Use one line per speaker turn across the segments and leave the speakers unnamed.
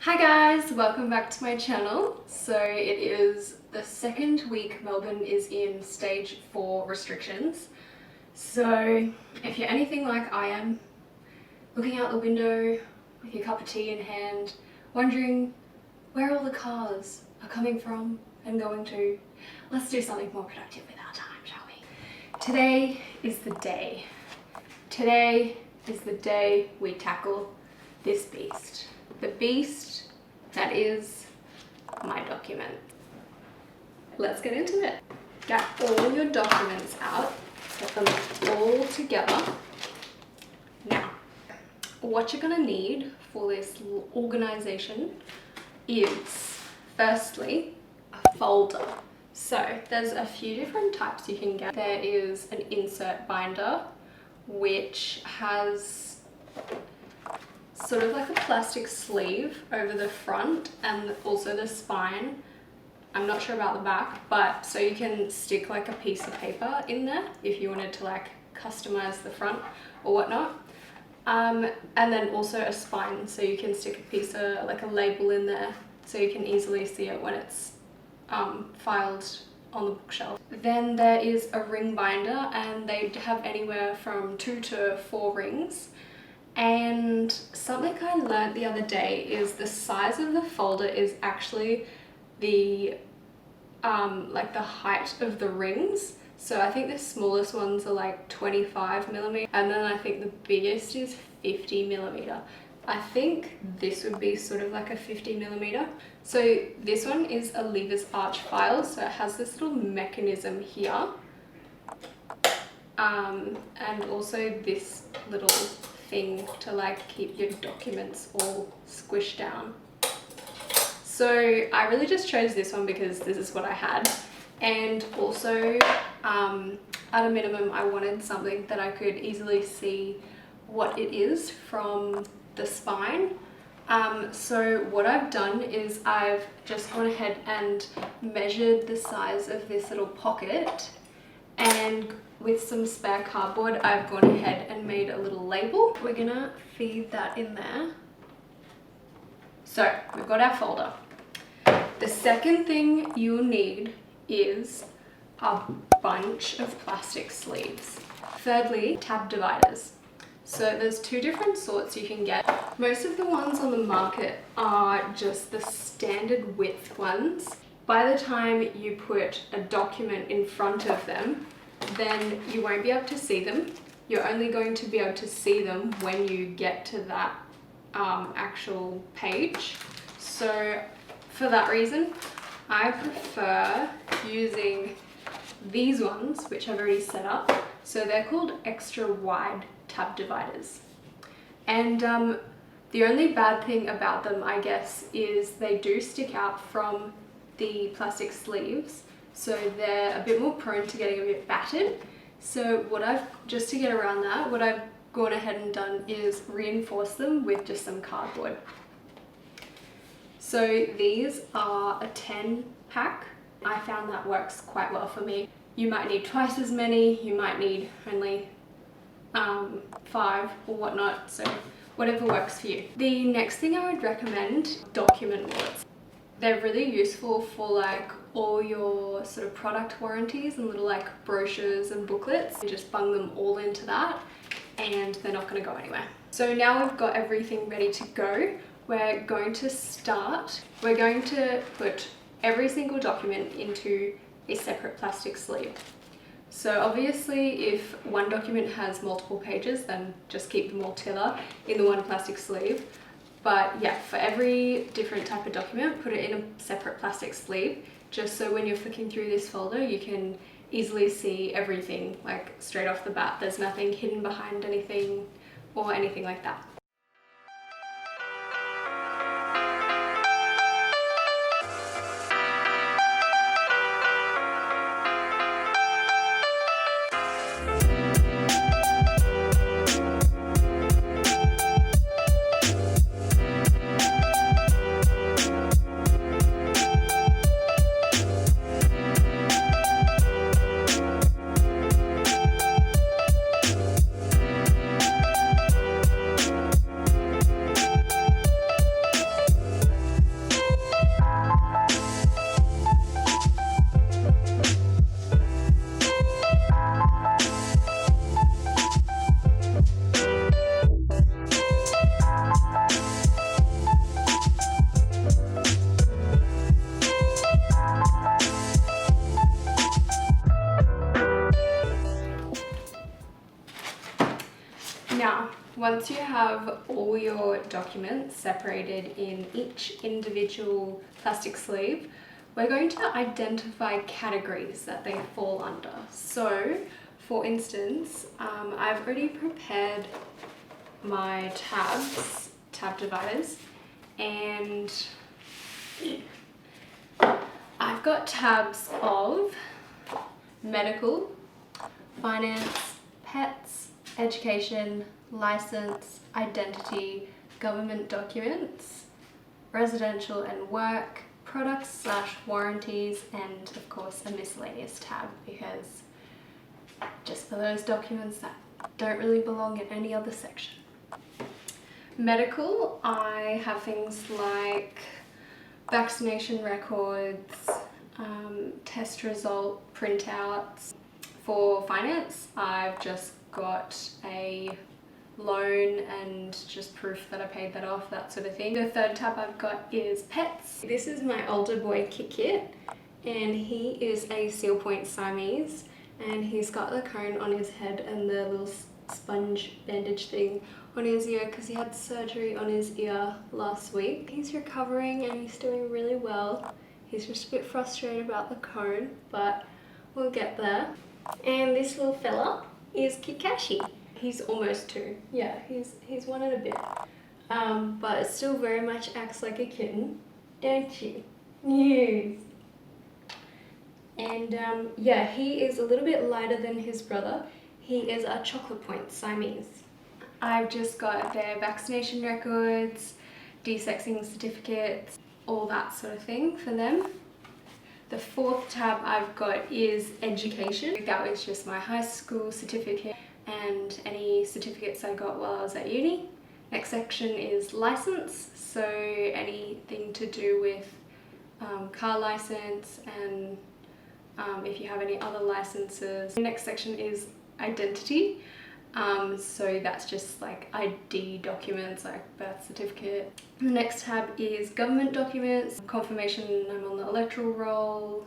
Hi guys, welcome back to my channel. So it is the second week Melbourne is in stage 4 restrictions. So if you're anything like I am, looking out the window with your cup of tea in hand, wondering where all the cars are coming from and going to, let's do something more productive with our time, shall we? Today is the day. Today is the day we tackle this beast. The beast that is my document. Let's get into it. Get all your documents out, get them all together. Now, what you're gonna need for this organization is, firstly, a folder. So there's a few different types you can get. There is an insert binder, which has sort of like a plastic sleeve over the front and also the spine. I'm not sure about the back, but so you can stick like a piece of paper in there if you wanted to like customize the front or whatnot. And then also a spine, so you can stick a piece of like a label in there so you can easily see it when it's filed on the bookshelf. Then there is a ring binder, and they have anywhere from 2 to 4 rings. And something I learned the other day is the size of the folder is actually the like the height of the rings. So I think the smallest ones are like 25mm, and then I think the biggest is 50mm. I think this would be sort of like a 50mm. So this one is a lever's arch file, so it has this little mechanism here, and also this little thing to like keep your documents all squished down. So I really just chose this one because this is what I had, and also at a minimum I wanted something that I could easily see what it is from the spine. So what I've done is I've just gone ahead and measured the size of this little pocket, and with some spare cardboard I've gone ahead and made a little label. We're gonna feed that in there. So we've got our folder. The second thing you'll need is a bunch of plastic sleeves. Thirdly, tab dividers. So there's 2 different sorts you can get. Most of the ones on the market are just the standard width ones. By the time you put a document in front of them, then you won't be able to see them. You're only going to be able to see them when you get to that actual page. So for that reason, I prefer using these ones, which I've already set up. So they're called extra wide tab dividers. And the only bad thing about them, I guess, is they do stick out from the plastic sleeves. So they're a bit more prone to getting a bit battered. So just to get around that, what I've gone ahead and done is reinforce them with just some cardboard. So these are a 10 pack. I found that works quite well for me. You might need twice as many, you might need only 5 or whatnot, so whatever works for you. The next thing I would recommend, document wallets. They're really useful for like all your sort of product warranties and little like brochures and booklets. You just bung them all into that and they're not going to go anywhere. So now we've got everything ready to go. We're going to start. We're going to put every single document into a separate plastic sleeve. So obviously if one document has multiple pages, then just keep them all together in the one plastic sleeve. But yeah, for every different type of document, put it in a separate plastic sleeve, just so when you're flicking through this folder, you can easily see everything like straight off the bat. There's nothing hidden behind anything or anything like that. Once you have all your documents separated in each individual plastic sleeve, we're going to identify categories that they fall under. So, for instance, I've already prepared my tab dividers, and I've got tabs of medical, finance, pets, education, license, identity, government documents, residential and work, products/warranties, and of course a miscellaneous tab, because just for those documents that don't really belong in any other section. Medical, I have things like vaccination records, test result printouts. For finance, I've just got a loan and just proof that I paid that off, that sort of thing. The third tab I've got is pets. This is my older boy Kit, and he is a seal point Siamese, and he's got the cone on his head and the little sponge bandage thing on his ear because he had surgery on his ear last week. He's recovering and he's doing really well. He's just a bit frustrated about the cone, but we'll get there. And this little fella is Kikashi. He's almost 2. Yeah, he's 1 and a bit. But it still very much acts like a kitten, don't you? Yes. And yeah, he is a little bit lighter than his brother. He is a chocolate point Siamese. I've just got their vaccination records, desexing certificates, all that sort of thing for them. The fourth tab I've got is education. That was just my high school certificate and any certificates I got while I was at uni. Next section is license, so anything to do with car license and if you have any other licenses. The next section is identity. So that's just like ID documents like birth certificate. The next tab is government documents, confirmation I'm on the electoral roll,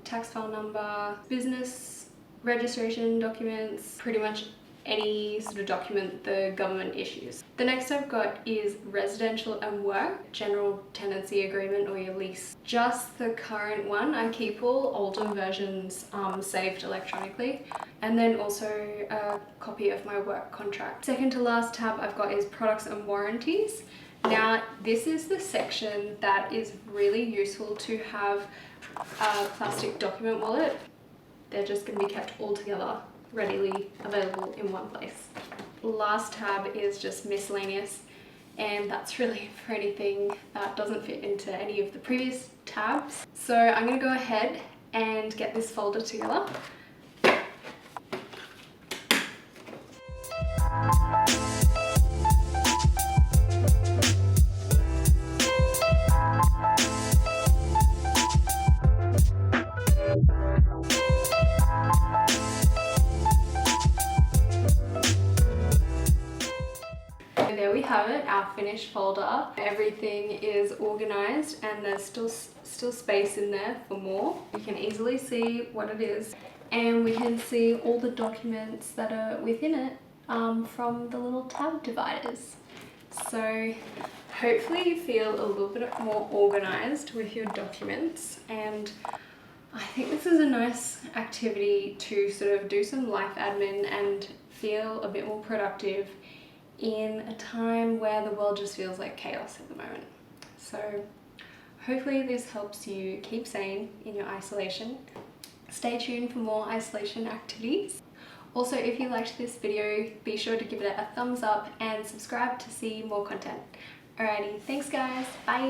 tax file number, business registration documents, pretty much any sort of document the government issues. The next I've got is residential and work, general tenancy agreement or your lease. Just the current one. I keep all older versions saved electronically, and then also a copy of my work contract. Second to last tab I've got is products and warranties. Now this is the section that is really useful to have a plastic document wallet. They're just going to be kept all together, readily available in one place. Last tab is just miscellaneous, and that's really for anything that doesn't fit into any of the previous tabs. So I'm going to go ahead and get this folder together. There we have it, our finished folder. Everything is organized and there's still space in there for more. You can easily see what it is, and we can see all the documents that are within it from the little tab dividers. So hopefully you feel a little bit more organized with your documents, and I think this is a nice activity to sort of do some life admin and feel a bit more productive in a time where the world just feels like chaos at the moment. So hopefully this helps you keep sane in your isolation. Stay tuned for more isolation activities. Also, if you liked this video, be sure to give it a thumbs up and subscribe to see more content. Alrighty, thanks guys, bye!